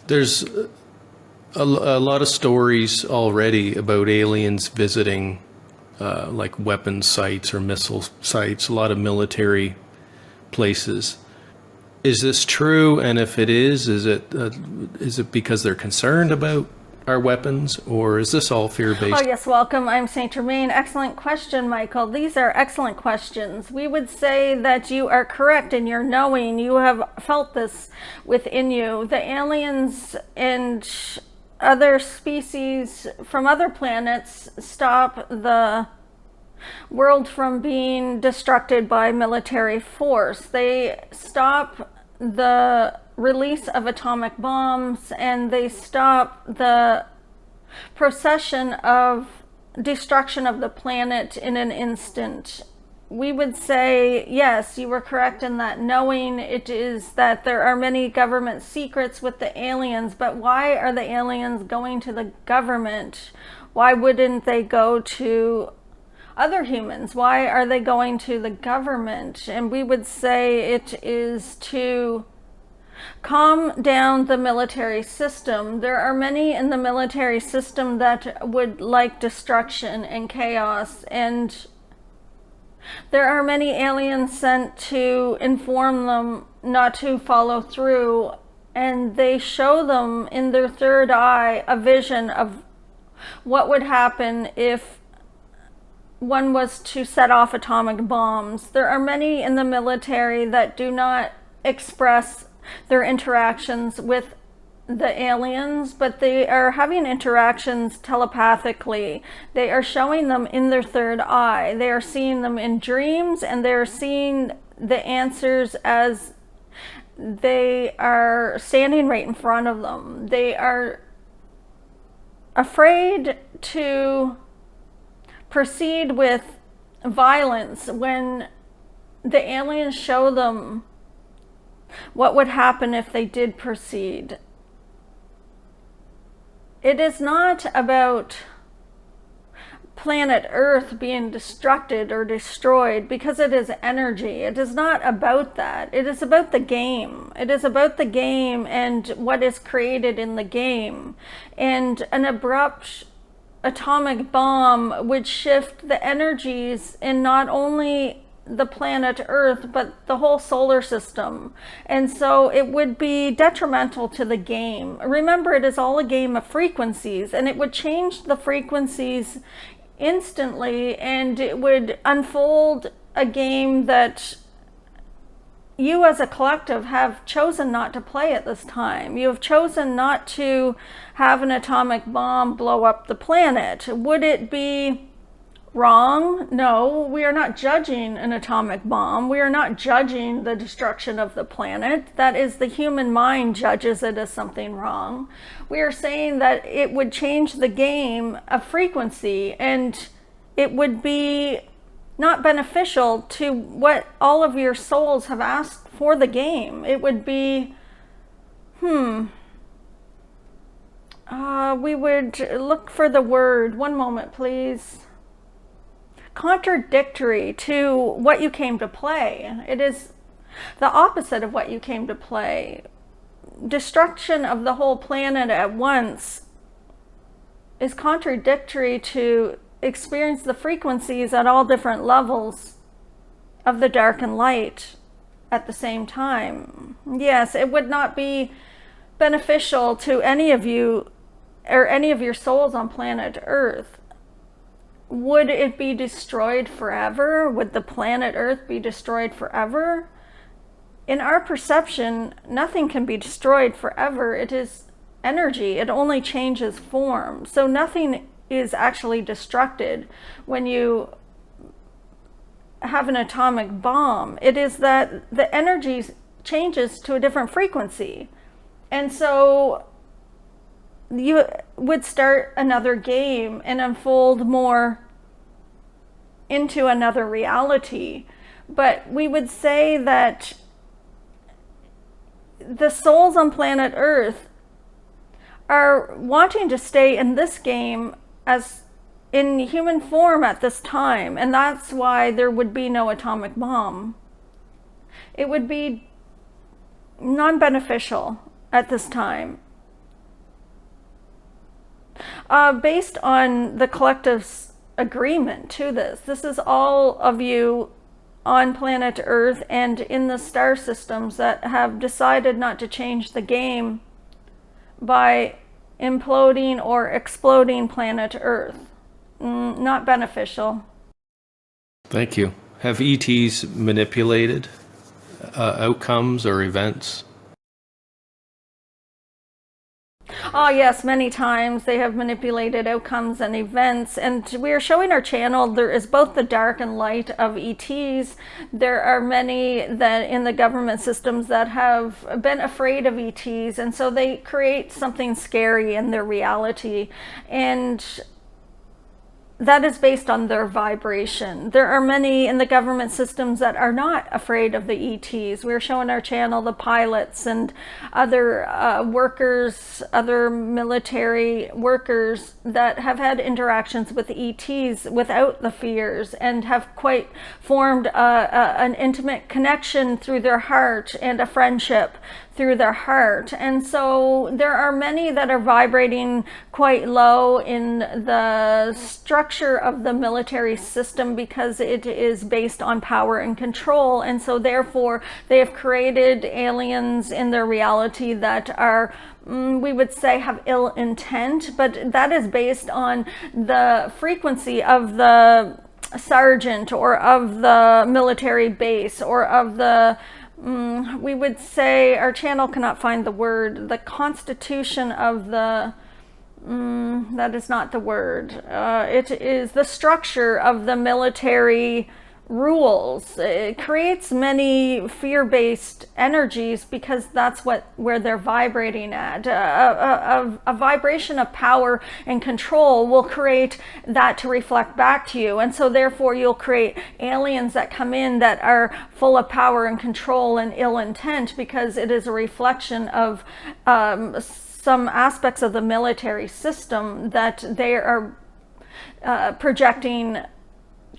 There's a lot of stories already about aliens visiting like weapon sites or missile sites, a lot of military places. Is this true? And if it is it because they're concerned about our weapons, or is this all fear-based? Oh yes, welcome. I'm Saint Germain. Excellent question, Michael. These are excellent questions. We would say that you are correct in your knowing. You have felt this within you. The aliens and other species from other planets stop the world from being destructed by military force. They stop the release of atomic bombs, and they stop the procession of destruction of the planet in an instant. We would say, yes, you were correct in that knowing. It is that there are many government secrets with the aliens, but why are the aliens going to the government? Why wouldn't they go to other humans? Why are they going to the government? And we would say it is to calm down the military system. There are many in the military system that would like destruction and chaos, and there are many aliens sent to inform them not to follow through, and they show them in their third eye a vision of what would happen if one was to set off atomic bombs. There are many in the military that do not express their interactions with the aliens, but they are having interactions telepathically. They are showing them in their third eye. They are seeing them in dreams, and they're seeing the answers as they are standing right in front of them. They are afraid to proceed with violence when the aliens show them what would happen if they did proceed. It is not about planet Earth being destructed or destroyed, because it is energy. It is not about that. It is about the game. It is about the game and what is created in the game. And an abrupt atomic bomb would shift the energies in not only the planet Earth, but the whole solar system. And so it would be detrimental to the game. Remember, it is all a game of frequencies, and it would change the frequencies instantly, and it would unfold a game that you as a collective have chosen not to play at this time. You have chosen not to have an atomic bomb blow up the planet. Would it be wrong? No, we are not judging an atomic bomb. We are not judging the destruction of the planet. That is, the human mind judges it as something wrong. We are saying that it would change the game of frequency, and it would be not beneficial to what all of your souls have asked for the game. It would be, we would look for the word. One moment, please. Contradictory to what you came to play. It is the opposite of what you came to play. Destruction of the whole planet at once is contradictory to experience the frequencies at all different levels of the dark and light at the same time. Yes, it would not be beneficial to any of you or any of your souls on planet Earth. Would it be destroyed forever? Would the planet Earth be destroyed forever? In our perception, nothing can be destroyed forever. It is energy. It only changes form. So nothing is actually destructed when you have an atomic bomb. It is that the energy changes to a different frequency. And so you would start another game and unfold more into another reality. But we would say that the souls on planet Earth are wanting to stay in this game as in human form at this time, and that's why there would be no atomic bomb. It would be non-beneficial at this time. Based on the collective's agreement to this. This is all of you on planet Earth and in the star systems that have decided not to change the game by imploding or exploding planet Earth. Not beneficial. Thank you. Have ETs manipulated outcomes or events? Oh yes, many times they have manipulated outcomes and events, and we are showing our channel there is both the dark and light of ETs. There are many that in the government systems that have been afraid of ETs, and so they create something scary in their reality, and that is based on their vibration. There are many in the government systems that are not afraid of the ETs. We're showing our channel the pilots and other workers, other military workers that have had interactions with ETs without the fears and have quite formed an intimate connection through their heart and a friendship through their heart. And so there are many that are vibrating quite low in the structure of the military system because it is based on power and control. And so therefore they have created aliens in their reality that are we would say have ill intent, but that is based on the frequency of the sergeant or of the military base or of the we would say, our channel cannot find the word, the constitution of the, that is not the word. It is the structure of the military rules. It creates many fear-based energies because that's where they're vibrating at. A vibration of power and control will create that to reflect back to you, and so therefore you'll create aliens that come in that are full of power and control and ill intent because it is a reflection of some aspects of the military system that they are projecting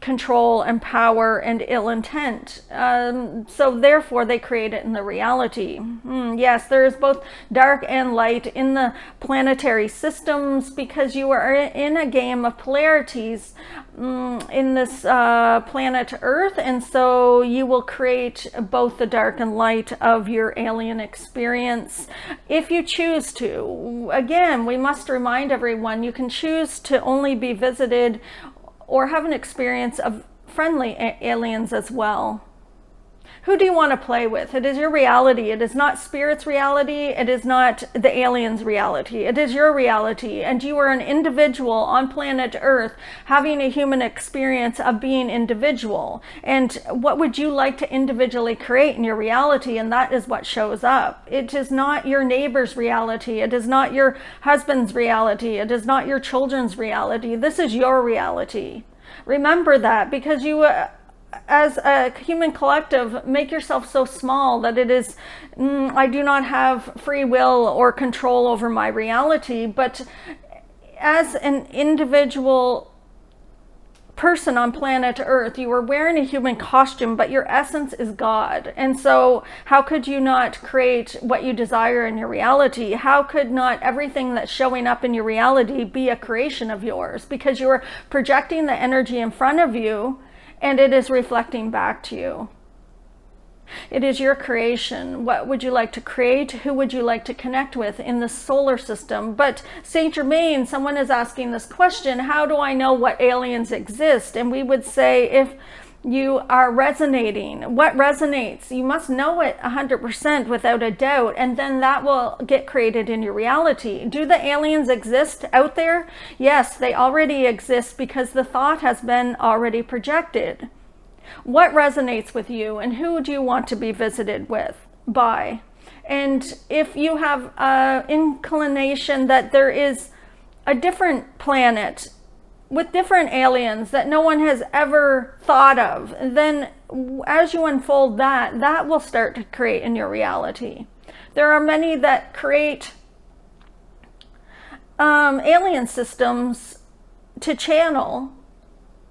control and power and ill intent. So therefore they create it in the reality. Yes, there is both dark and light in the planetary systems because you are in a game of polarities in this planet Earth, and so you will create both the dark and light of your alien experience if you choose to. Again, we must remind everyone you can choose to only be visited or have an experience of friendly aliens as well. Who do you want to play with? It is your reality. It is not spirit's reality. It is not the alien's reality. It is your reality. And you are an individual on planet Earth having a human experience of being individual. And what would you like to individually create in your reality? And that is what shows up. It is not your neighbor's reality. It is not your husband's reality. It is not your children's reality. This is your reality. Remember that, because you as a human collective make yourself so small that it is I do not have free will or control over my reality. But as an individual person on planet Earth, you are wearing a human costume, but your essence is God. And so how could you not create what you desire in your reality? How could not everything that's showing up in your reality be a creation of yours? Because you are projecting the energy in front of you and it is reflecting back to you. It is your creation. What would you like to create? Who would you like to connect with in the solar system? But Saint Germain, someone is asking this question, how do I know what aliens exist? And we would say, if you are resonating, what resonates? You must know it 100% without a doubt, and then that will get created in your reality. Do the aliens exist out there? Yes, they already exist because the thought has been already projected. What resonates with you, and who do you want to be visited by? And if you have an inclination that there is a different planet with different aliens that no one has ever thought of, then as you unfold that, that will start to create in your reality. There are many that create alien systems to channel,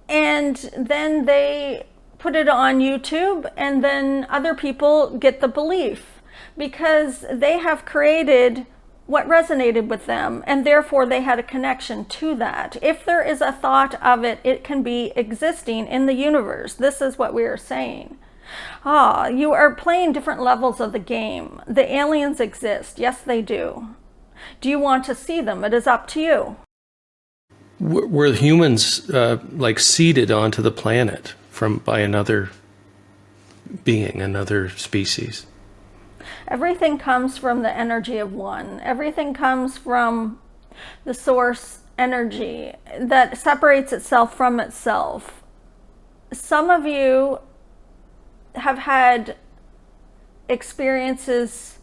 and then they put it on YouTube, and then other people get the belief because they have created what resonated with them, and therefore they had a connection to that. If there is a thought of it, it can be existing in the universe. This is what we are saying. You are playing different levels of the game. The aliens exist. Yes, they do. Do you want to see them? It is up to you. Were humans like seeded onto the planet by another being, another species? Everything comes from the energy of one. Everything comes from the source energy that separates itself from itself. Some of you have had experiences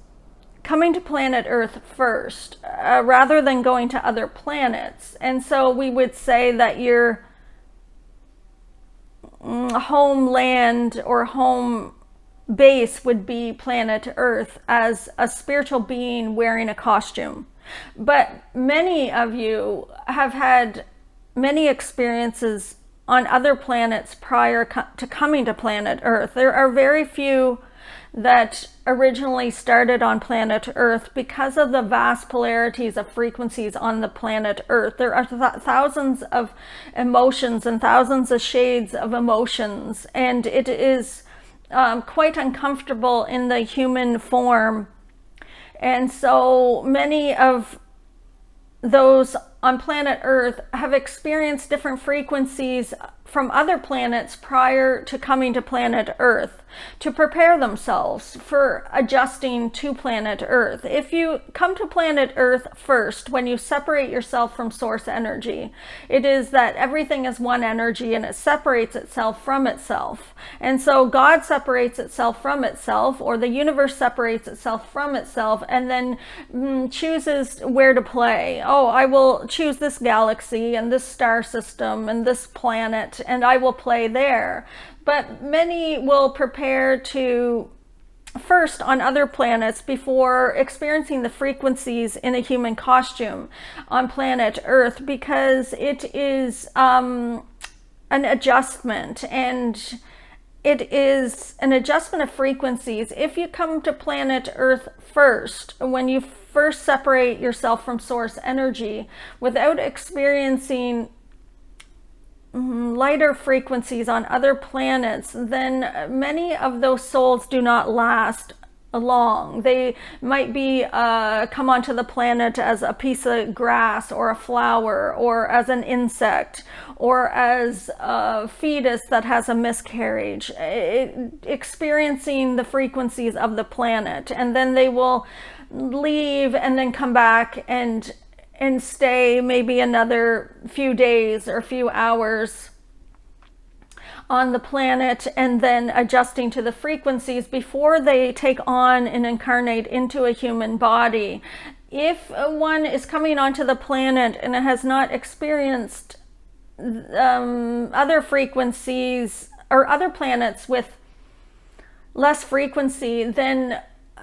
coming to planet Earth first, rather than going to other planets. And so we would say that your homeland or home base would be planet Earth as a spiritual being wearing a costume. But many of you have had many experiences on other planets prior to coming to planet Earth. There are very few that originally started on planet Earth because of the vast polarities of frequencies on the planet Earth. There are thousands of emotions and thousands of shades of emotions, and it is quite uncomfortable in the human form. And so many of those on planet Earth have experienced different frequencies from other planets prior to coming to planet Earth to prepare themselves for adjusting to planet Earth. If you come to planet Earth first, when you separate yourself from source energy, it is that everything is one energy and it separates itself from itself. And so God separates itself from itself, or the universe separates itself from itself, and then chooses where to play. Oh, I will choose this galaxy and this star system and this planet, and I will play there. But many will prepare to first on other planets before experiencing the frequencies in a human costume on planet Earth, because it is an adjustment, and it is an adjustment of frequencies. If you come to planet Earth first, when you first separate yourself from source energy without experiencing lighter frequencies on other planets, then many of those souls do not last long. They might be come onto the planet as a piece of grass or a flower, or as an insect, or as a fetus that has a miscarriage, experiencing the frequencies of the planet, and then they will leave and then come back and stay maybe another few days or few hours on the planet, and then adjusting to the frequencies before they take on and incarnate into a human body. If one is coming onto the planet and has not experienced other frequencies or other planets with less frequency, then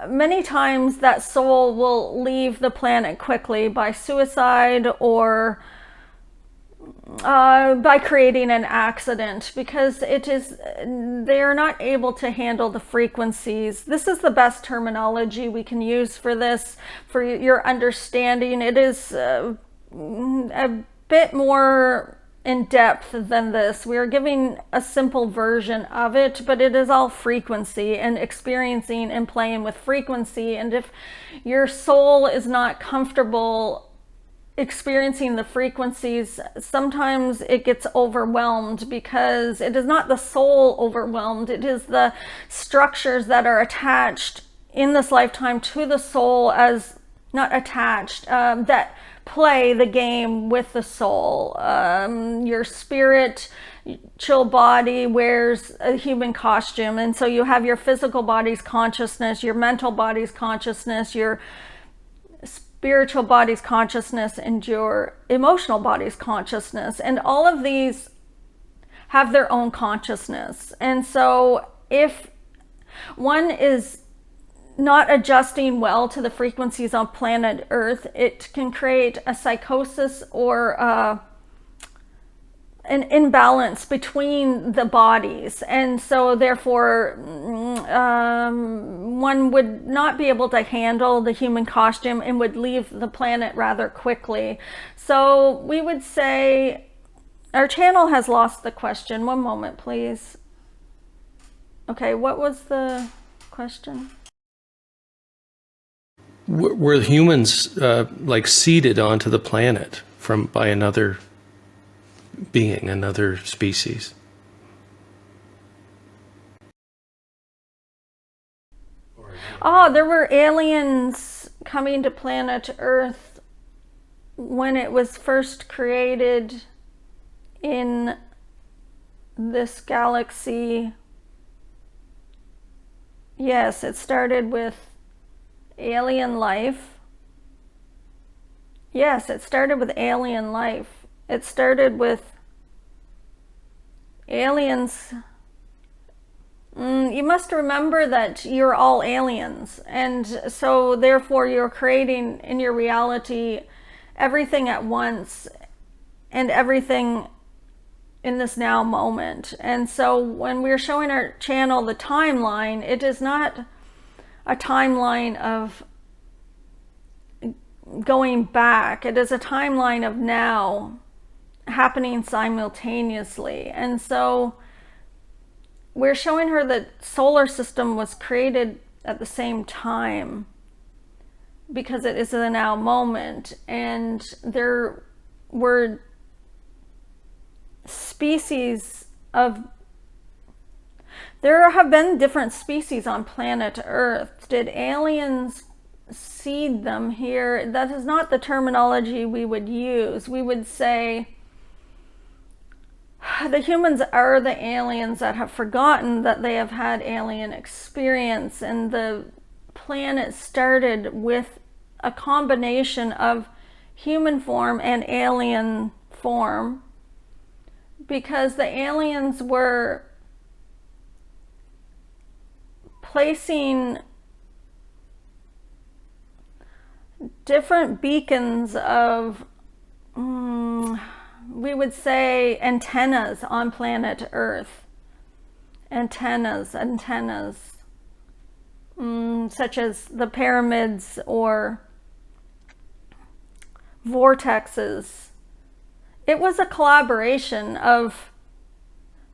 many times that soul will leave the planet quickly by suicide, or by creating an accident, because they are not able to handle the frequencies. This is the best terminology we can use for this, for your understanding. It is a bit more in depth than this. We are giving a simple version of it, but it is all frequency and experiencing and playing with frequency. And if your soul is not comfortable experiencing the frequencies, sometimes it gets overwhelmed, because it is not the soul overwhelmed, it is the structures that are attached in this lifetime to the soul, as not attached, that play the game with the soul. Your spiritual body wears a human costume, and so you have your physical body's consciousness, your mental body's consciousness, your spiritual body's consciousness, and your emotional body's consciousness, and all of these have their own consciousness. And so if one is not adjusting well to the frequencies on planet Earth, it can create a psychosis or an imbalance between the bodies, and so therefore one would not be able to handle the human costume and would leave the planet rather quickly. So we would say our channel has lost the question. One moment, please. Okay, what was the question? Were humans like seeded onto the planet by another being, another species? Oh, there were aliens coming to planet Earth when it was first created in this galaxy. Yes, it started with alien life. Yes, it started with alien life. It started with aliens. You must remember that you're all aliens, and so therefore you're creating in your reality everything at once and everything in this now moment. And so when we're showing our channel the timeline, it is not a timeline of going back. It is a timeline of now happening simultaneously. And so we're showing her that solar system was created at the same time because it is the now moment, and there were there have been different species on planet Earth. Did aliens seed them here? That is not the terminology we would use. We would say the humans are the aliens that have forgotten that they have had alien experience, and the planet started with a combination of human form and alien form, because the aliens were placing different beacons of we would say antennas on planet Earth. Antennas, such as the pyramids or vortexes. It was a collaboration of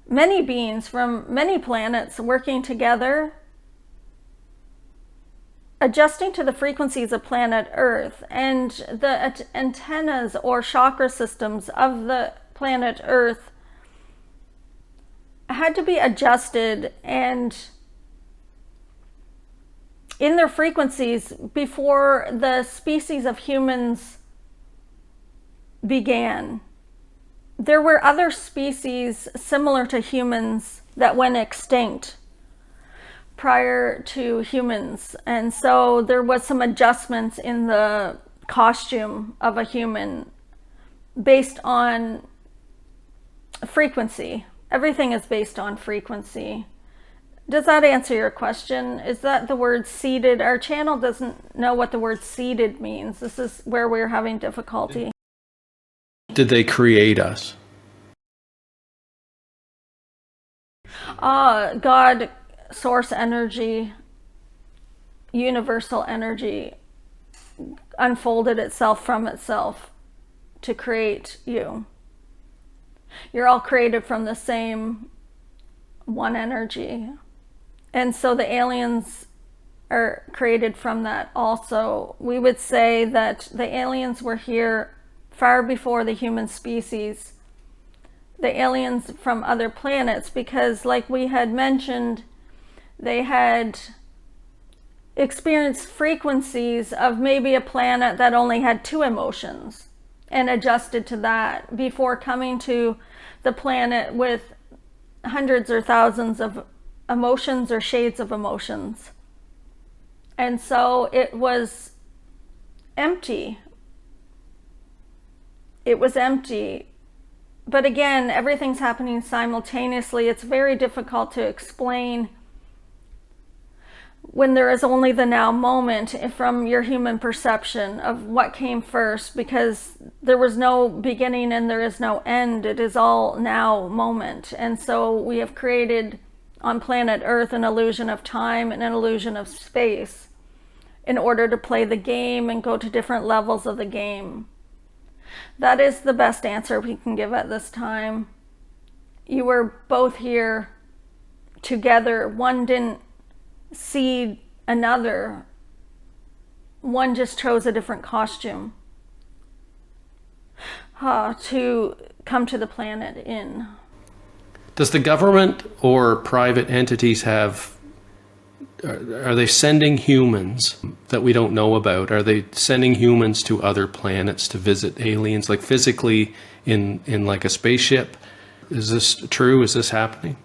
many beings from many planets working together, adjusting to the frequencies of planet Earth, and the antennas or chakra systems of the planet Earth had to be adjusted and in their frequencies before the species of humans began. There were other species similar to humans that went extinct prior to humans, and so there was some adjustments in the costume of a human based on frequency. Everything is based on frequency. Does that answer your question? Is that the word seeded? Our channel doesn't know what the word seeded means. This is where we're having difficulty. Did they create us? God, source energy, universal energy, unfolded itself from itself to create you. You're all created from the same one energy. And so the aliens are created from that also. We would say that the aliens were here far before the human species, the aliens from other planets, because like we had mentioned, they had experienced frequencies of maybe a planet that only had 2 emotions and adjusted to that before coming to the planet with hundreds or thousands of emotions or shades of emotions. And so it was empty. It was empty. But again, everything's happening simultaneously. It's very difficult to explain when there is only the now moment from your human perception of what came first, because there was no beginning and there is no end. It is all now moment. And so we have created on planet Earth an illusion of time and an illusion of space in order to play the game and go to different levels of the game. That is the best answer we can give at this time. You were both here together. One didn't see another. One just chose a different costume to come to the planet in. Does the government or private entities are they sending humans that we don't know about? Are they sending humans to other planets to visit aliens, like physically in like a spaceship? Is this true? Is this happening?